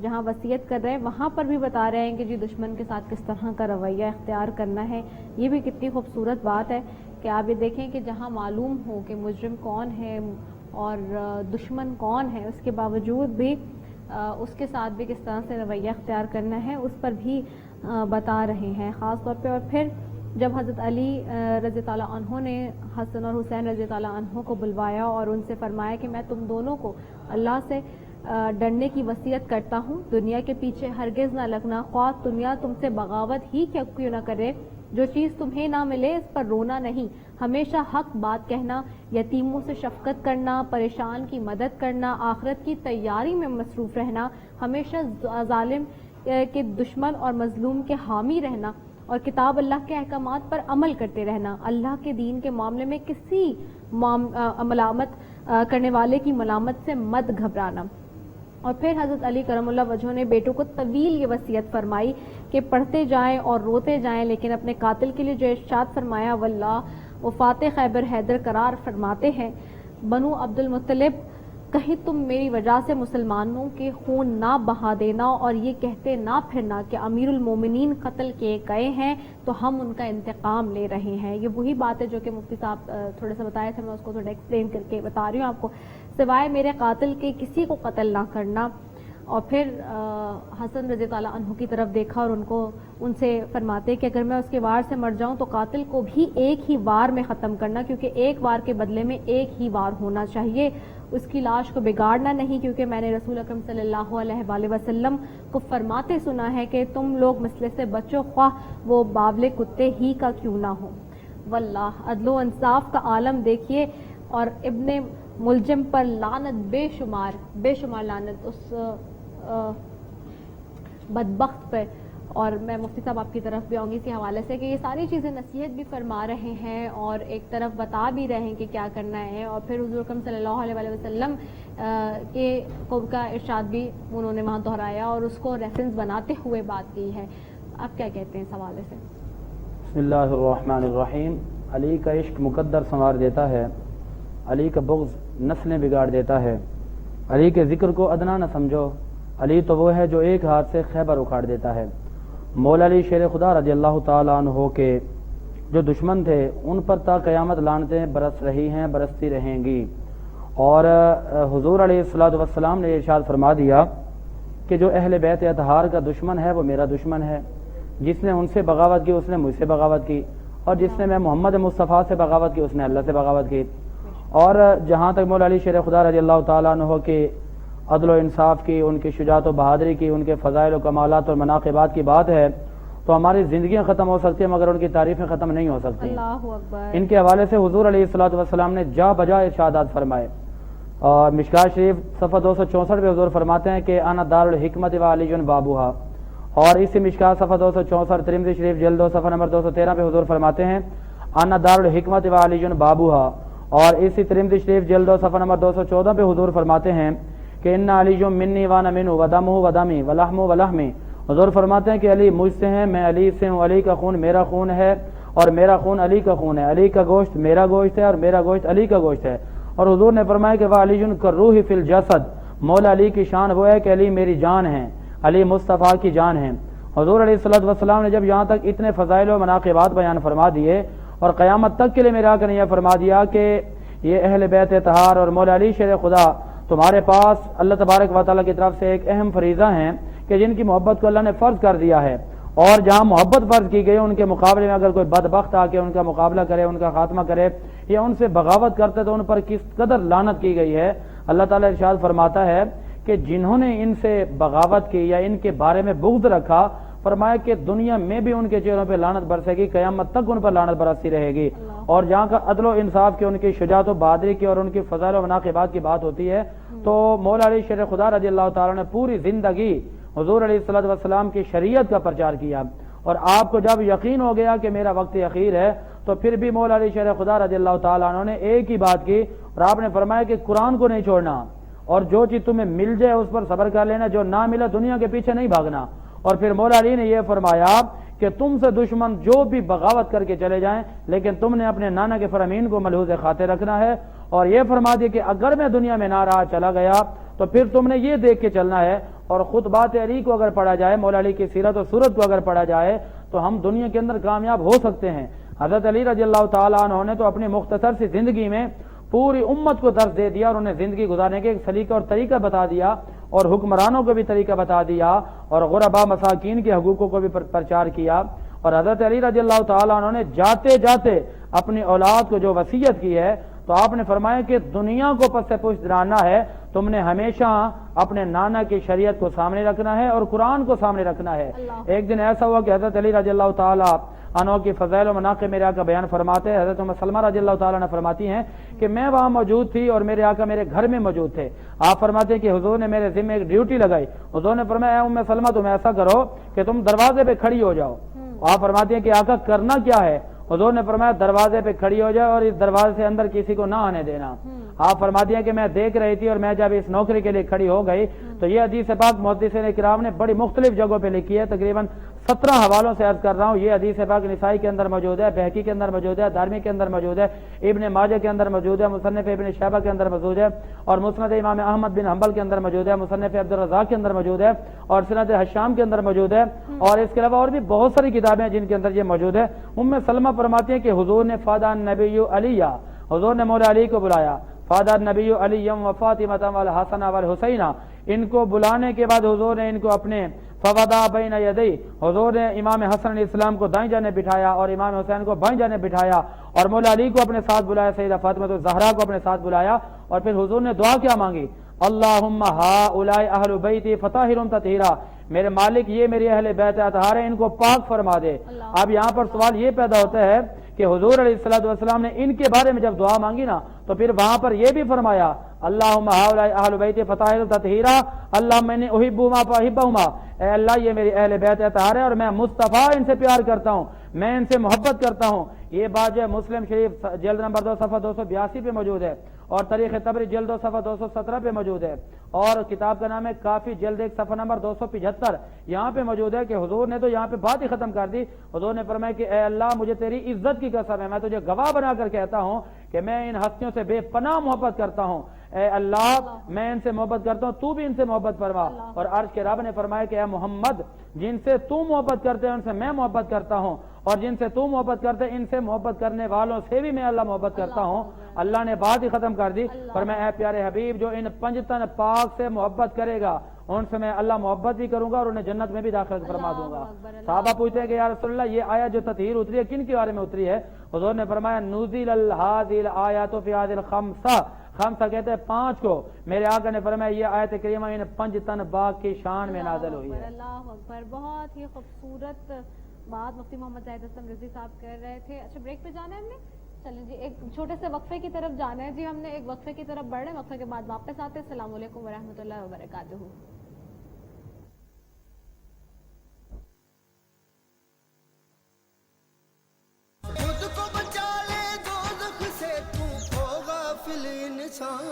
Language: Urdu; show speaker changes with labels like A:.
A: جہاں وصیت کر رہے ہیں وہاں پر بھی بتا رہے ہیں کہ جی دشمن کے ساتھ کس طرح کا رویہ اختیار کرنا ہے. یہ بھی کتنی خوبصورت بات ہے کہ آپ یہ دیکھیں کہ جہاں معلوم ہو کہ مجرم کون ہے اور دشمن کون ہے، اس کے باوجود بھی اس کے ساتھ بھی کس طرح سے رویہ اختیار کرنا ہے اس پر بھی بتا رہے ہیں خاص طور پہ. اور پھر جب حضرت علی رضی اللہ عنہ نے حسن اور حسین رضی اللہ عنہ کو بلوایا اور ان سے فرمایا کہ میں تم دونوں کو اللہ سے ڈرنے کی وصیت کرتا ہوں، دنیا کے پیچھے ہرگز نہ لگنا، خواہ دنیا تم سے بغاوت ہی کیوں نہ کرے، جو چیز تمہیں نہ ملے اس پر رونا نہیں، ہمیشہ حق بات کہنا، یتیموں سے شفقت کرنا، پریشان کی مدد کرنا، آخرت کی تیاری میں مصروف رہنا، ہمیشہ ظالم کے دشمن اور مظلوم کے حامی رہنا، اور کتاب اللہ کے احکامات پر عمل کرتے رہنا، اللہ کے دین کے معاملے میں کسی ملامت کرنے والے کی ملامت سے مت گھبرانا. اور پھر حضرت علی کرم اللہ وجہہ نے بیٹوں کو طویل یہ وصیت فرمائی کہ پڑھتے جائیں اور روتے جائیں، لیکن اپنے قاتل کے لیے جو ارشاد فرمایا واللہ وفات خیبر حیدر قرار فرماتے ہیں، بنو عبد المطلب کہیں تم میری وجہ سے مسلمانوں کے خون نہ بہا دینا اور یہ کہتے نہ پھرنا کہ امیر المومنین قتل کیے گئے ہیں تو ہم ان کا انتقام لے رہے ہیں. یہ وہی بات ہے جو کہ مفتی صاحب تھوڑے سے بتائے تھے، میں اس کو تھوڑا ایکسپلین کر کے بتا رہی ہوں آپ کو. سوائے میرے قاتل کے کسی کو قتل نہ کرنا. اور پھر حسن رضی اللہ عنہ کی طرف دیکھا اور ان سے فرماتے کہ اگر میں اس کے وار سے مر جاؤں تو قاتل کو بھی ایک ہی وار میں ختم کرنا، کیونکہ ایک وار کے بدلے میں ایک ہی وار ہونا چاہیے، اس کی لاش کو بگاڑنا نہیں، کیونکہ میں نے رسول اکرم صلی اللہ علیہ وآلہ وسلم کو فرماتے سنا ہے کہ تم لوگ مسئلے سے بچو، خواہ وہ باولے کتے ہی کا کیوں نہ ہو. واللہ عدل و انصاف کا عالم دیکھیے. اور ابن ملجم پر لعنت بے شمار لعنت اس بدبخت پر. اور میں مفتی صاحب آپ کی طرف بھی آؤں گی اس کے حوالے سے کہ یہ ساری چیزیں نصیحت بھی فرما رہے ہیں اور ایک طرف بتا بھی رہے ہیں کہ کیا کرنا ہے. اور پھر حضور اکرم صلی اللہ علیہ وآلہ وسلم کے کا ارشاد بھی انہوں نے وہاں دہرایا اور اس کو ریفرنس بناتے ہوئے بات کی ہے. آپ کیا کہتے ہیں اس حوالے سے؟
B: بسم اللہ الرحمن الرحیم. علی کا عشق مقدر سنوار دیتا ہے، علی کا بغض نسلیں بگاڑ دیتا ہے. علی کے ذکر کو ادنا نہ سمجھو، علی تو وہ ہے جو ایک ہاتھ سے خیبر اکھاڑ دیتا ہے. مولا علی شیر خدا رضی اللہ تعالیٰ عنہ کے جو دشمن تھے ان پر تا قیامت لعنتیں برس رہی ہیں، برستی رہیں گی. اور حضور علیہ الصلوۃ والسلام نے ارشاد فرما دیا کہ جو اہل بیت اطہار کا دشمن ہے وہ میرا دشمن ہے. جس نے ان سے بغاوت کی اس نے مجھ سے بغاوت کی، اور جس نے میں محمد مصطفیٰ سے بغاوت کی اس نے اللہ سے بغاوت کی. اور جہاں تک مولا علی شیر خدا رضی اللہ تعالیٰ عنہ کے عدل و انصاف کی، ان کی شجاعت و بہادری کی، ان کے فضائل و کمالات اور مناقبات کی بات ہے تو ہماری زندگیاں ختم ہو سکتی ہیں مگر ان کی تعریفیں ختم نہیں ہو سکتی.
A: اللہ اکبر. ان
B: کے حوالے سے حضور علیہ الصلوۃ والسلام نے جا بجا ارشادات فرمائے. اور مشکات شریف صفحہ 264 پہ حضور فرماتے ہیں کہ انا دار الحکمت و علی بابوہا. اور اسی مشکات صفحہ 264 ترمذی شریف جلد 2 صفحہ نمبر 213 پہ حضور فرماتے ہیں انا دار الحکمت و علی بابوہا. اور اسی ترمذی شریف جلد 2 صفحہ نمبر 214 پہ حضور فرماتے ہیں کہ ان علی منی وانا منہ ودمہ ودمی ولحم ولحمی. حضور فرماتے ہیں کہ علی مجھ سے ہیں، میں علی سے ہوں، علی کا خون میرا خون ہے اور میرا خون علی کا خون ہے، علی کا گوشت میرا گوشت ہے اور میرا گوشت علی کا گوشت ہے. اور حضور نے فرمایا کہ وہ علی کالروح فی الجسد، مولا علی کی شان وہ ہے کہ علی میری جان ہے، علی مصطفیٰ کی جان ہے. حضور علیہ الصلوۃ والسلام نے جب یہاں تک اتنے فضائل و مناقبات بیان فرما دیے اور قیامت تک کے لیے میرا کر یہ فرما دیا کہ یہ اہل بیت اطہار اور مولا علی شیر خدا تمہارے پاس اللہ تبارک و تعالیٰ کی طرف سے ایک اہم فریضہ ہیں کہ جن کی محبت کو اللہ نے فرض کر دیا ہے. اور جہاں محبت فرض کی گئی ان کے مقابلے میں اگر کوئی بدبخت آ کے ان کا مقابلہ کرے، ان کا خاتمہ کرے یا ان سے بغاوت کرتے تو ان پر کس قدر لعنت کی گئی ہے. اللہ تعالیٰ ارشاد فرماتا ہے کہ جنہوں نے ان سے بغاوت کی یا ان کے بارے میں بغض رکھا، فرمایا کہ دنیا میں بھی ان کے چہروں پہ لعنت برسے گی، قیامت تک ان پر لعنت برستی رہے گی. اور جہاں کا عدل و انصاف کی، ان کی شجاعت و بہادری کی اور ان کی فضائل و مناقبات کی بات ہوتی ہے تو مولا علی شیر خدا رضی اللہ تعالیٰ نے پوری زندگی حضور علیہ الصلوۃ والسلام کی شریعت کا پرچار کیا. اور آپ کو جب یقین ہو گیا کہ میرا وقت اخیر ہے تو پھر بھی مولا علی شیر خدا رضی اللہ تعالیٰ عنہ نے ایک ہی بات کی اور آپ نے فرمایا کہ قرآن کو نہیں چھوڑنا اور جو چیز تمہیں مل جائے اس پر صبر کر لینا، جو نہ ملا دنیا کے پیچھے نہیں بھاگنا. اور پھر مولا علی نے یہ فرمایا کہ تم سے دشمن جو بھی بغاوت کر کے چلے جائیں لیکن تم نے اپنے نانا کے فرامین کو ملحوظ خاطر رکھنا ہے. اور یہ فرما دیا کہ اگر میں دنیا میں نہ رہا چلا گیا تو پھر تم نے یہ دیکھ کے چلنا ہے اور خطبات علی کو اگر پڑھا جائے, مولا علی کی سیرت و صورت کو اگر پڑھا جائے تو ہم دنیا کے اندر کامیاب ہو سکتے ہیں. حضرت علی رضی اللہ تعالیٰ عنہ نے تو اپنی مختصر سی زندگی میں پوری امت کو درس دے دیا اور انہیں زندگی گزارنے کے ایک سلیقہ اور طریقہ بتا دیا, اور حکمرانوں کو بھی طریقہ بتا دیا, اور غربا مساکین کے حقوقوں کو بھی پرچار کیا. اور حضرت علی رضی اللہ تعالیٰ عنہ نے جاتے جاتے اپنی اولاد کو جو وصیت کی ہے تو آپ نے فرمایا کہ دنیا کو پس سے پشت ڈالنا ہے, تم نے ہمیشہ اپنے نانا کی شریعت کو سامنے رکھنا ہے اور قرآن کو سامنے رکھنا ہے. ایک دن ایسا ہوا کہ حضرت علی رضی اللہ تعالیٰ عنہ کی فضائل و مناقب میرے آقا بیان فرماتے ہیں. حضرت ام سلمہ رضی اللہ تعالیٰ نے فرماتی ہیں کہ میں وہاں موجود تھی اور میرے آقا میرے گھر میں موجود تھے. آپ فرماتے ہیں کہ حضور نے میرے ذمہ ایک ڈیوٹی لگائی. حضور نے فرمایا اے ام سلمہ تم ایسا کرو کہ تم دروازے پہ کھڑی ہو جاؤ. آپ فرماتے ہیں کہ آقا کرنا کیا ہے؟ حضور نے فرمایا دروازے پہ کھڑی ہو جائے اور اس دروازے سے اندر کسی کو نہ آنے دینا. آپ فرماتی ہیں کہ میں دیکھ رہی تھی اور میں جب اس نوکری کے لیے کھڑی ہو گئی تو یہ حدیث پاک محدثین کرام نے بڑی مختلف جگہوں پہ لکھی ہے, تقریباً 17 حوالوں سے عرض کر رہا ہوں. یہ حدیث پاک نسائی کے اندر موجود ہے, بہقی کے اندر موجود ہے, دارمی کے اندر موجود ہے, ابن ماجہ کے اندر موجود ہے, مصنف ابن شیبہ کے اندر موجود ہے, اور مسند امام احمد بن حنبل کے اندر موجود ہے, مصنف عبدالرزاق کے اندر موجود ہے, اور سند حشام کے اندر موجود ہے, اور اس کے علاوہ اور بھی بہت ساری کتابیں ہیں جن کے اندر یہ موجود ہے. ام سلمہ فرماتی ہیں کہ حضور نے فادہ نبی علیہ, حضور نے مولا علی کو بلایا. فادہ نبی علی و فاطمہ والحسن والحسین, ان کو بلانے کے بعد حضور نے ان کو اپنے فودا بین یدی, حضور نے امام حسن علیہ السلام کو دائیں جانب بٹھایا اور امام حسین کو بائیں جانب بٹھایا, اور مولا علی کو اپنے ساتھ بلایا, سیدہ فاطمہ الزہرا کو اپنے ساتھ بلایا, اور پھر حضور نے دعا کیا مانگی, اللہم ہؤلاء اہل بیتی فطہرہم تطہیرا, میرے مالک یہ میری اہل بیت اطہار ہیں, ان کو پاک فرما دے. اب یہاں پر سوال یہ پیدا ہوتا ہے کہ حضور علیہ الصلوۃ والسلام نے ان کے بارے میں جب دعا مانگی نا تو پھر وہاں پر یہ بھی فرمایا اللہم ہؤلاء اہل بیتی فطہرہم تطہیرا اللہم انی احبہما فاحبہما, اے اللہ یہ میری اہل بیت اطہار ہے اور میں مصطفیٰ ان سے پیار کرتا ہوں, میں ان سے محبت کرتا ہوں. یہ بات جو مسلم شریف جلد نمبر 2 صفحہ 282 پہ موجود ہے, اور تاریخ طبری جلد 2 صفحہ 217 پہ موجود ہے, اور کتاب کا نام ہے کافی جلد 1 صفحہ نمبر 275, یہاں پہ موجود ہے کہ حضور نے تو یہاں پہ بات ہی ختم کر دی. حضور نے فرمایا کہ اے اللہ مجھے تیری عزت کی قسم ہے, میں تجھے گواہ بنا کر کہتا ہوں کہ میں ان ہستیوں سے بے پناہ محبت کرتا ہوں. اے اللہ میں ان سے محبت کرتا ہوں, تو بھی ان سے محبت فرما. اور عرش کے رب نے فرمایا کہ اے محمد جن سے تو محبت کرتے ہیں ان سے میں محبت کرتا ہوں, اور جن سے تو محبت کرتے ہیں ان سے محبت کرنے والوں سے بھی میں اللہ محبت کرتا ہوں. اللہ نے بات ہی ختم کر دی, پر میں اے پیارے حبیب جو ان 5 تن پاک سے محبت کرے گا ان سے میں اللہ محبت بھی کروں گا اور انہیں جنت میں بھی داخل فرما دوں گا. صحابہ پوچھتے ہیں کہ یا رسول اللہ یہ آیت جو تطہیر اتری ہے کن کے بارے میں اتری ہے؟ حضور نے فرمایا نزل هذه الآیات فی هذه الخمسہ, خمسہ کہتے ہیں 5 کو. میرے آقا نے فرمایا یہ آیت کریمہ ان 5 تن باغ کی شان میں نازل ہوئی ہے.
A: اللہ اکبر, بہت ہی خوبصورت بات مفتی محمد زاہد اسلم رضوی صاحب کر رہے تھے. اچھا بریک پہ جانا ہے ہم نے, چلیں جی ایک چھوٹے سے وقفے کی طرف جانا ہے جی, ہم نے ایک وقفے کی طرف بڑھ رہے ہیں, وقفے کے بعد واپس آتے ہیں. السلام علیکم ورحمۃ اللہ وبرکاتہ.
C: خود کو بچا لے دوزخ سے, تو ہو غافل انسان.